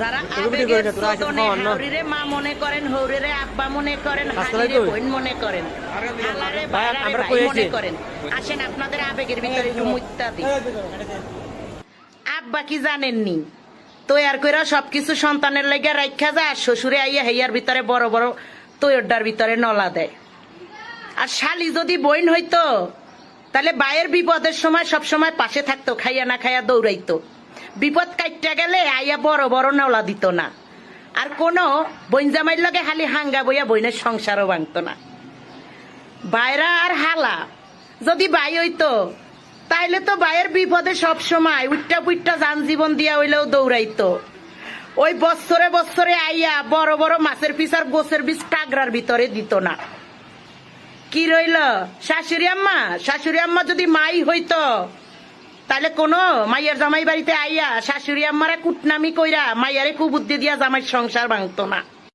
যারা আবেগের চোদনে হাউরিরে মা মনে করেন, হৌরিরে আব্বা মনে করেন, হালিরে বোন মনে করেন, হালারে বাইরারে ভাই মনে করেন, আসেন আপনাদের আবেগের ভিতরে একটু মুত্তা দিই। আব্বা কি জানেননি তৈয়ার কইরা সবকিছু সন্তানের লাগি রাখা যায়, আর শ্বশুরে আইয়া হেয়ার ভিতরে বড় বড় তৈরটার ভিতরে নলা দেয়। আর শালি যদি বইন হইতো তাহলে বায়ের বিপদের সময় সব সময় পাশে থাকতো, খাইয়া না খাইয়া দৌড়াইতো, বিপদ কাটতে গেলে আইয়া বড় বড় নলা দিত না। আর কোনো বইন জামাইর লগে খালি হাঙ্গা বইয়া বইনের সংসারও ভাঙতো না। বাইরা আর হালা যদি বাই হইতো তাইলে তো বায়ের বিপদে সব সময় উইট্টা পুইট্টা যান জীবন দিয়া হইলেও দৌড়াইতো। ওই বছরে বছরে আইয়া বড় বড় মাছের পিস আর গোছের বীজ টাগরার ভিতরে দিত না। কি রইল শাশুড়ি আম্মা? শাশুড়ি আম্মা যদি মাই হইতো তাহলে কোনো মাইয়ার জামাই বাড়িতে আইয়া শাশুড়ি আম্মারা কুটনামি কইরা মাইয়ারে কুবুদ্ধি দিয়া জামাই সংসার ভাঙতো না।